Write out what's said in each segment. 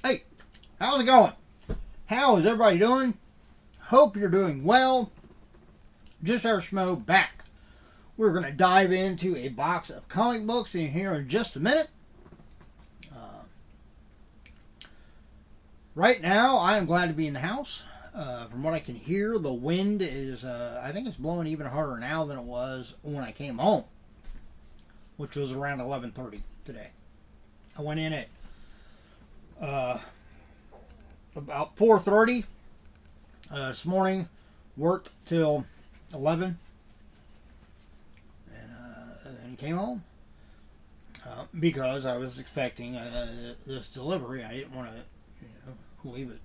Hey, how's it going? How is everybody doing? Hope you're doing well. Just Average Schmo back. We're going to dive into a box of comic books in here in just a minute. Right now, I am glad to be in the house. From what I can hear, the wind is, I think it's blowing even harder now than it was when I came home, which was around 11:30 today. I went in at about 4:30 this morning, worked till 11, and then came home because I was expecting this delivery. I didn't want to, leave it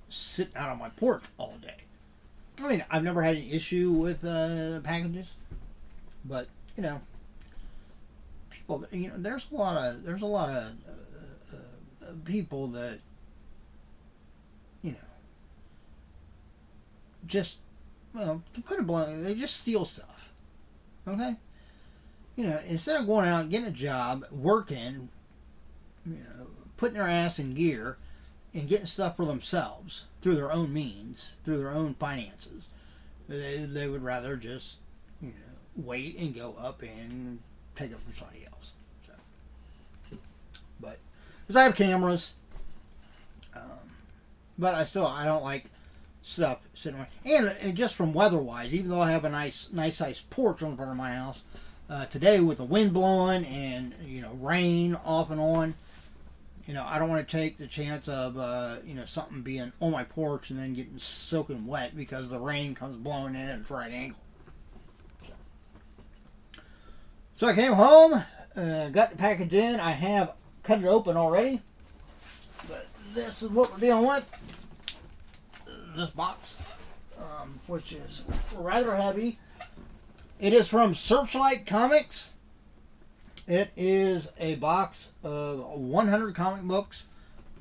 sitting out on my porch all day. I mean, I've never had an issue with packages, but people, there's a lot of people that just, well, to put it bluntly, they just steal stuff. Okay, instead of going out and getting a job, working, putting their ass in gear and getting stuff for themselves through their own means, through their own finances, they would rather just wait and go up and take it from somebody else. So, but because I have cameras, but I don't like stuff sitting around. And just from weather wise, even though I have a nice sized porch on the front of my house, today with the wind blowing and rain off and on, I don't want to take the chance of something being on my porch and then getting soaking wet because the rain comes blowing in at a right angle. So I came home, got the package in. I have cut it open already, but this is what we're dealing with. This box, which is rather heavy. It is from Searchlight Comics. It is a box of 100 comic books,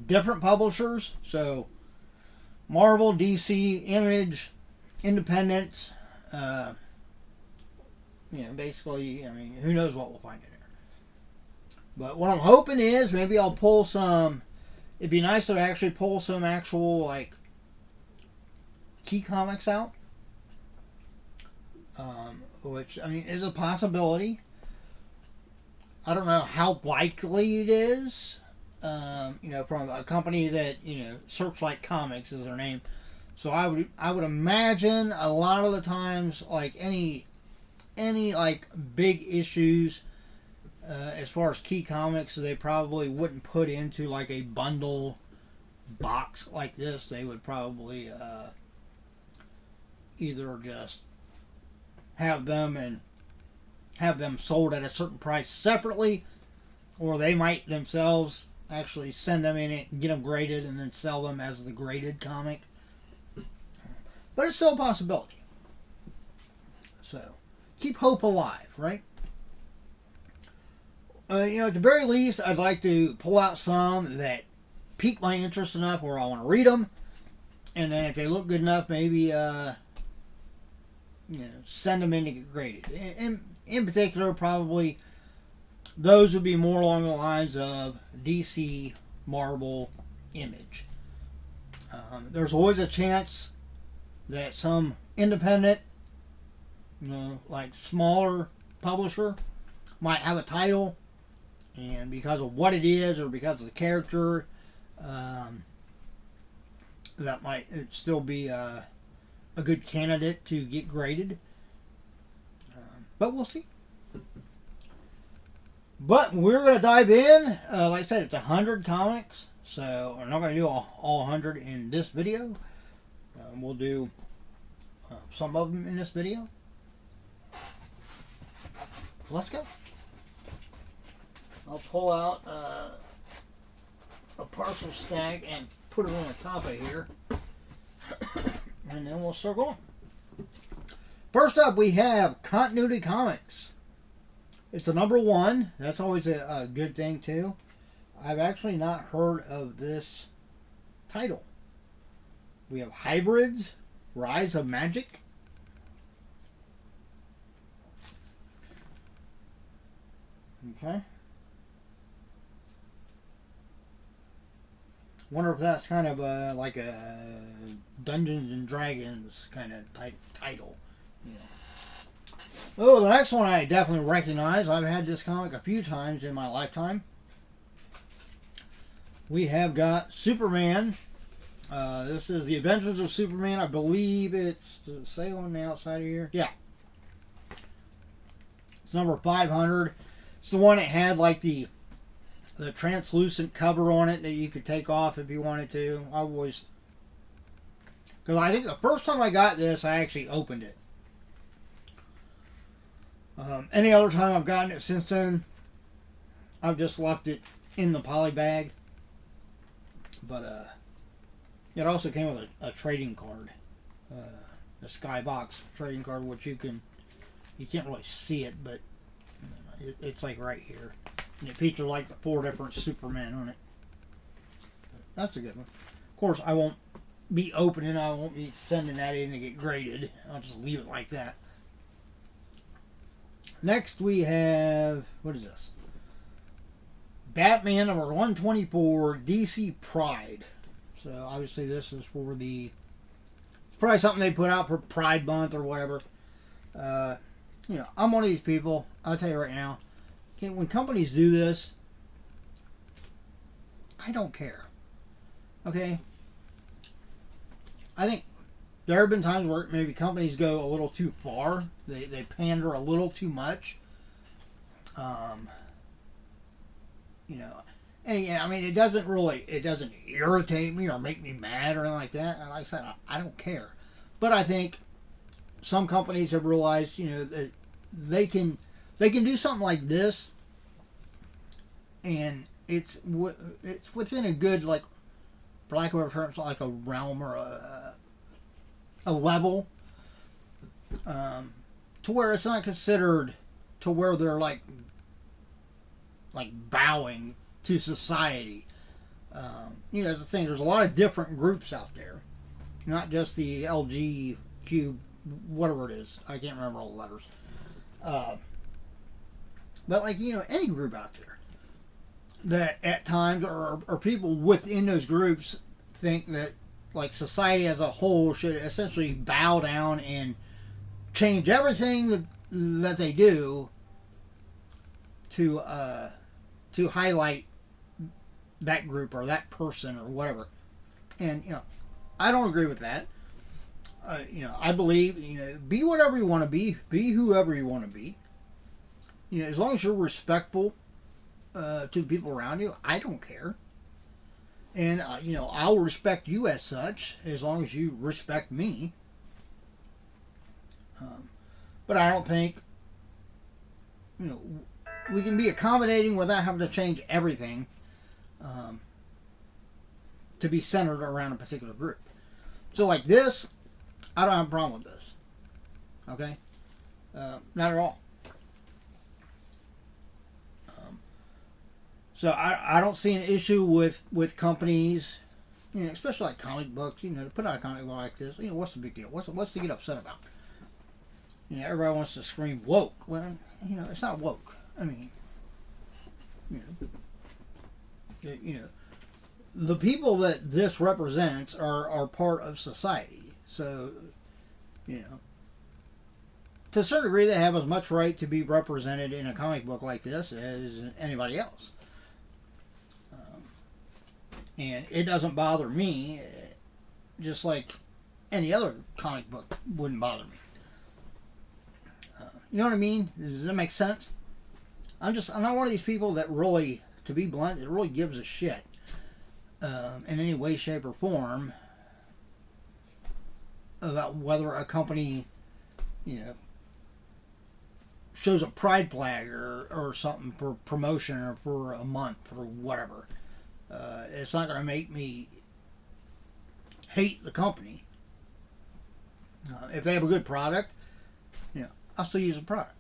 different publishers. So Marvel, DC, Image, Independence. Basically, who knows what we'll find in there. But what I'm hoping is maybe I'll pull some. It'd be nice to actually pull some actual key comics out, which is a possibility. I don't know how likely it is. From a company that Searchlight Comics is their name, so I would imagine a lot of the times, like any big issues, as far as key comics, they probably wouldn't put into like a bundle box like this. They would probably either just have them sold at a certain price separately, or they might themselves actually send them in it and get them graded and then sell them as the graded comic. But it's still a possibility. So keep hope alive, right? At the very least, I'd like to pull out some that pique my interest enough where I want to read them, and then if they look good enough, maybe send them in to get graded. In particular, probably those would be more along the lines of DC, Marvel, Image. There's always a chance that some independent, like smaller publisher might have a title, and because of what it is or because of the character, that might still be a good candidate to get graded. But we'll see. But we're going to dive in. Like I said, it's 100 comics, so we're not going to do all 100 in this video. We'll do some of them in this video. Let's go. I'll pull out a partial stack and put it on the top of here. And then we'll start going. First up, we have Continuity Comics. It's a #1. That's always a good thing, too. I've actually not heard of this title. We have Hybrids, Rise of Magic. Okay. Wonder if that's kind of like a Dungeons and Dragons kind of type title. You know. Oh, the next one I definitely recognize. I've had this comic a few times in my lifetime. We have got Superman. This is the Adventures of Superman. I believe it's, does it say on the outside of here? Yeah. It's number 500. It's the one that had like the translucent cover on it that you could take off if you wanted to. I always, because I think the first time I got this, I actually opened it. Any other time I've gotten it since then, I've just left it in the poly bag. But it also came with a trading card, a Skybox trading card, which you can't really see it, but it's like right here. And it features like the 4 different Supermen on it. That's a good one. Of course, I won't be opening. I won't be sending that in to get graded. I'll just leave it like that. Next we have, what is this? Batman number 124, DC Pride. So obviously this is for it's probably something they put out for Pride Month or whatever. You know, I'm one of these people. I'll tell you right now. Okay, when companies do this, I don't care. Okay? I think there have been times where maybe companies go a little too far. They pander a little too much. You know, and I mean, it doesn't irritate me or make me mad or anything like that. And like I said, I don't care. But I think some companies have realized, you know, that they can do something like this, and it's within a good, like, for lack of a term, like a realm or a level, to where it's not considered to where they're like bowing to society. You know, that's the thing. There's a lot of different groups out there, not just the LGQ, whatever it is. I can't remember all the letters. But like, you know, any group out there that at times or people within those groups think that like society as a whole should essentially bow down and change everything that they do to highlight that group or that person or whatever. And, you know, I don't agree with that. You know, I believe, you know, be whatever you want to be whoever you want to be. You know, as long as you're respectful to the people around you, I don't care. And, you know, I'll respect you as such as long as you respect me. But I don't think, you know, we can be accommodating without having to change everything to be centered around a particular group. So like this, I don't have a problem with this. Okay? Not at all. So I don't see an issue with companies, you know, especially like comic books, you know, to put out a comic book like this, you know, what's the big deal? What's to get upset about? You know, everybody wants to scream woke. Well, you know, it's not woke. I mean, you know, the people that this represents are part of society. So, you know, to a certain degree, they have as much right to be represented in a comic book like this as anybody else. And it doesn't bother me, just like any other comic book wouldn't bother me. You know what I mean? Does that make sense? I'm not one of these people that really, to be blunt, that really gives a shit in any way, shape, or form about whether a company, you know, shows a pride flag or something for promotion or for a month or whatever. It's not going to make me hate the company. If they have a good product, you know, I'll still use the product.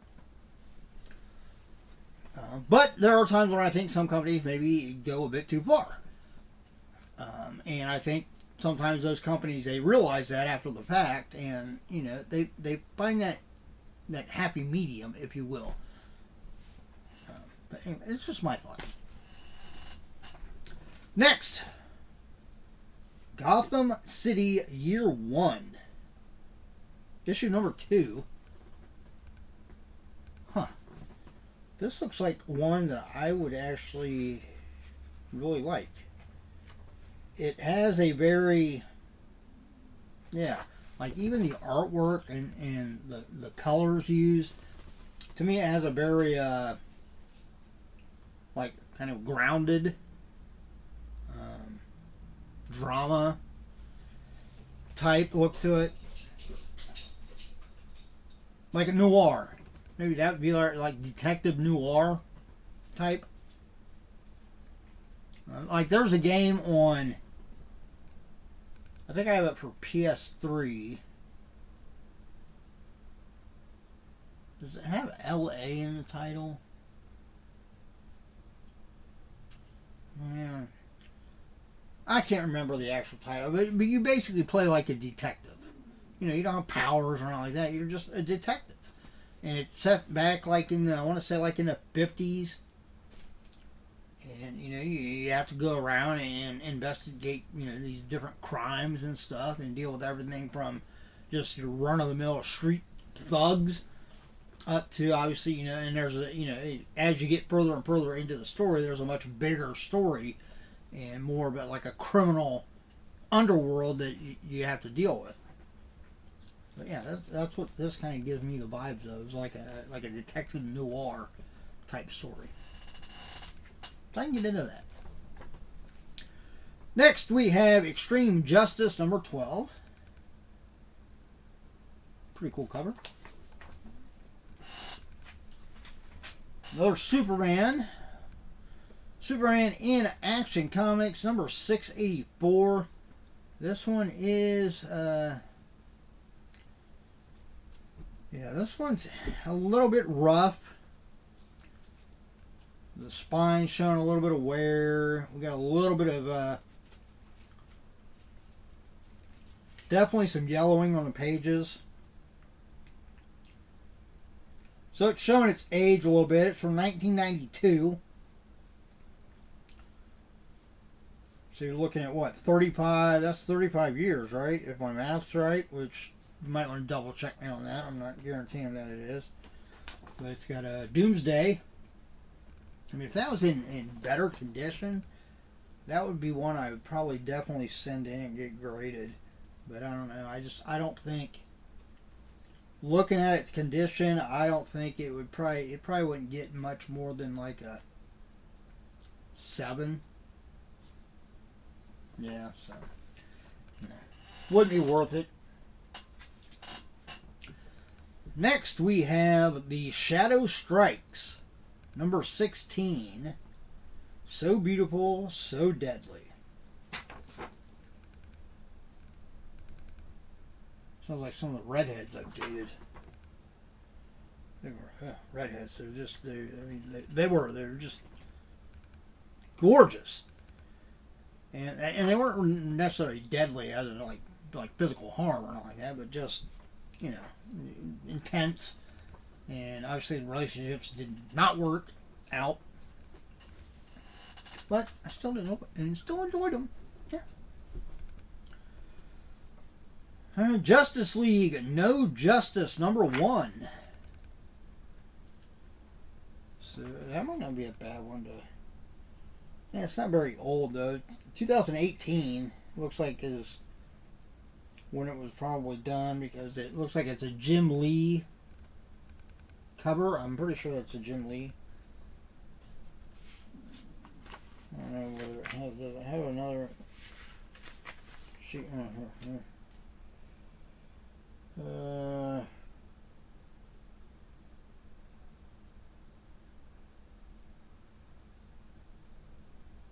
But there are times when I think some companies maybe go a bit too far. And I think sometimes those companies, they realize that after the fact, and, you know, they find that happy medium, if you will. But anyway, it's just my thought. Next, Gotham City Year 1. Issue number 2. Huh. This looks like one that I would actually really like. It has a very, yeah, like even the artwork and the colors used, to me it has a very, like, kind of grounded drama type look to it. Like a noir. Maybe that would be like detective noir type. Like there's a game on, I think I have it for PS3. Does it have LA in the title? Yeah. I can't remember the actual title, but you basically play like a detective. You know, you don't have powers or anything like that. You're just a detective. And it's set back like in the, I want to say like in the 50s. And, you know, you have to go around and investigate, you know, these different crimes and stuff and deal with everything from just your run-of-the-mill street thugs up to, obviously, you know, and there's a, you know, as you get further and further into the story, there's a much bigger story and more about like a criminal underworld that you have to deal with. But yeah, that's what this kind of gives me the vibes of. It's like a detective noir type story. So I can get into that. Next we have Extreme Justice number 12. Pretty cool cover. Another Superman. Superman in Action Comics number 684. This one is, yeah, this one's a little bit rough. The spine's showing a little bit of wear. We got a little bit of, definitely some yellowing on the pages. So it's showing its age a little bit. It's from 1992. So you're looking at what, 35, that's 35 years, right? If my math's right, which you might want to double check me on that. I'm not guaranteeing that it is. But it's got a Doomsday. I mean, if that was in better condition, that would be one I would probably definitely send in and get graded. But I don't know. I don't think, looking at its condition, I don't think it probably wouldn't get much more than like a 7. Yeah, so no. Wouldn't be worth it. Next we have the Shadow Strikes, number 16. So beautiful, so deadly. Sounds like some of the redheads I've dated. They were redheads. They were just gorgeous. And they weren't necessarily deadly as in like physical harm or anything like that, but just, you know, intense. And obviously the relationships did not work out. But I still didn't open and still enjoyed them. Yeah. Justice League No Justice number 1. So that might not be a bad one to. Yeah, it's not very old though. 2018 looks like is when it was probably done, because it looks like it's a Jim Lee cover. I'm pretty sure it's a Jim Lee. I don't know whether it has. Does it have another sheet?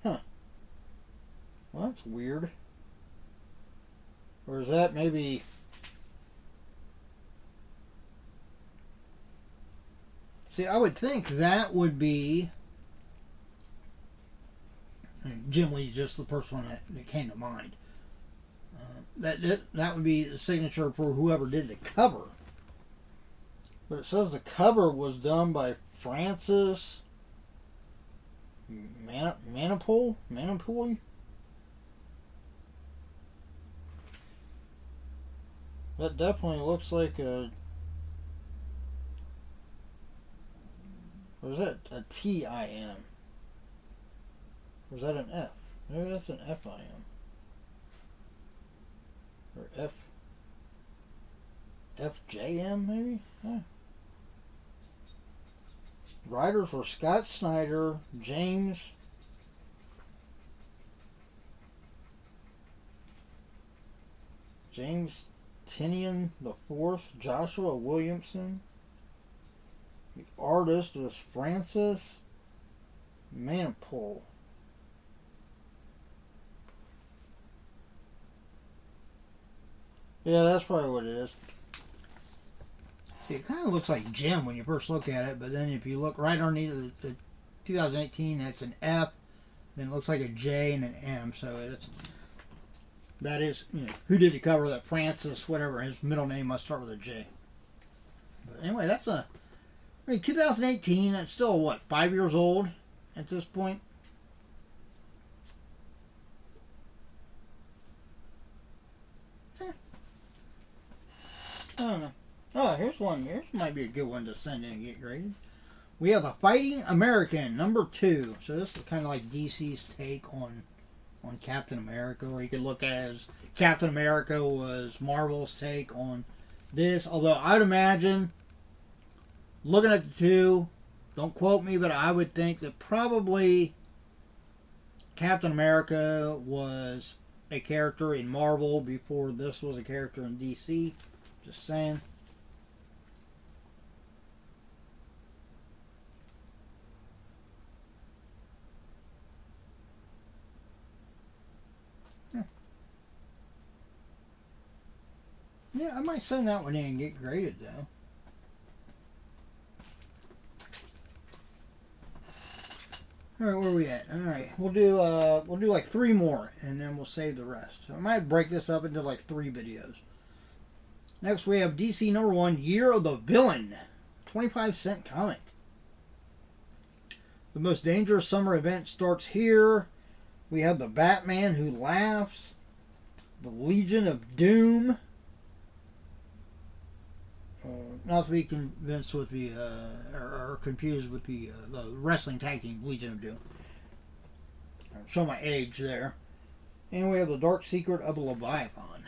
Huh. Well, that's weird. Or is that maybe... See, I would think that would be... I mean, Jim Lee's just the first one that came to mind. That would be the signature for whoever did the cover. But it says the cover was done by Francis Manipoy? That definitely looks like a... Or is that a T-I-M? Or is that an F? Maybe that's an F-I-M. Or F... F-J-M, maybe? Huh. Writers were Scott Snyder, James Tinian the Fourth, Joshua Williamson. The artist was Francis Manipul. Yeah, that's probably what it is. See, it kind of looks like Jim when you first look at it, but then if you look right underneath the 2018, that's an F, then it looks like a J and an M, so that is, who did the cover? That Francis, whatever, his middle name must start with a J. But anyway, that's 2018, that's still, what, 5 years old at this point? I don't know. Oh, here's one. Here's might be a good one to send in and get graded. We have a Fighting American #2. So this is kind of like DC's take on Captain America, or you could look at it as Captain America was Marvel's take on this. Although I would imagine, looking at the two, don't quote me, but I would think that probably Captain America was a character in Marvel before this was a character in DC. Just saying. Yeah, I might send that one in and get graded though. All right, where are we at? All right, we'll do like 3 more, and then we'll save the rest. So I might break this up into like 3 videos. Next, we have DC #1, Year of the Villain, 25-cent comic. The most dangerous summer event starts here. We have the Batman Who Laughs, the Legion of Doom. Not to be convinced with the or confused with the wrestling tag team Legion of Doom. I'll show my age there. And we have the Dark Secret of Leviathan.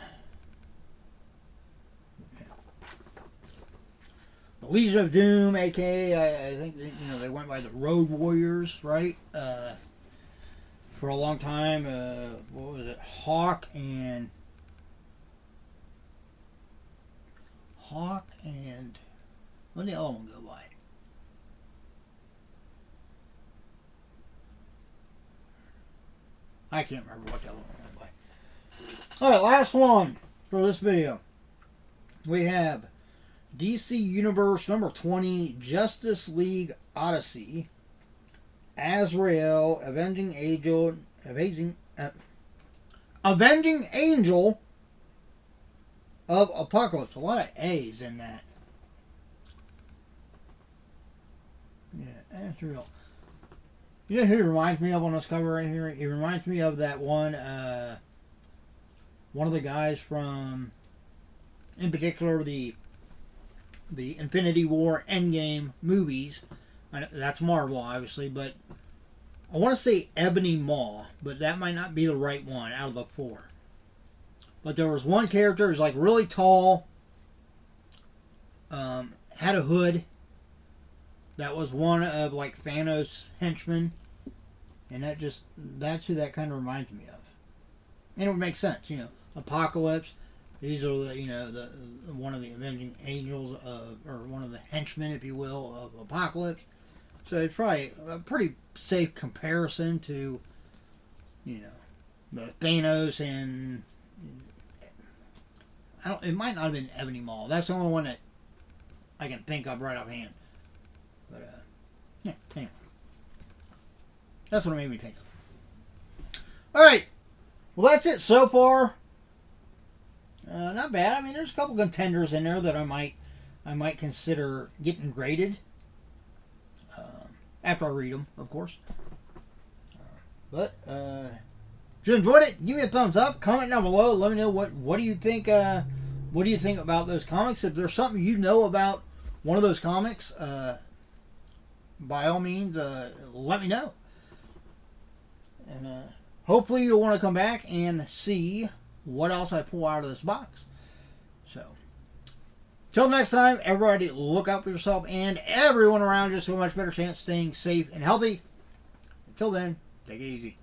The Legion of Doom, aka I think they went by the Road Warriors, right? For a long time, what was it? Hawk and what did the other one go by? I can't remember what the other one went by. Alright, last one for this video. We have DC Universe #20, Justice League Odyssey, Azrael, Avenging Angel of Apocalypse. A lot of A's in that. Yeah, Azrael. You know who it reminds me of on this cover right here? It reminds me of that one of the guys from, in particular, the Infinity War Endgame movies. That's Marvel, obviously, but I want to say Ebony Maw, but that might not be the right one out of the 4. But there was one character who's like really tall, had a hood. That was one of like Thanos' henchmen, and that's who that kind of reminds me of. And it would make sense, Apocalypse. These are the one of the Avenging Angels or one of the henchmen, if you will, of Apocalypse. So it's probably a pretty safe comparison to, the Thanos and it might not have been Ebony Maw. That's the only one that I can think of right offhand. But yeah, anyway, that's what it made me think of. All right, well that's it so far. Not bad. I mean, there's a couple contenders in there that I might consider getting graded after I read them, of course. But if you enjoyed it, give me a thumbs up. Comment down below. Let me know what do you think what do you think about those comics? If there's something you know about one of those comics, by all means, let me know. And hopefully you'll want to come back and see what else I pull out of this box. So, till next time, everybody look out for yourself and everyone around you so much better chance staying safe and healthy. Until then, take it easy.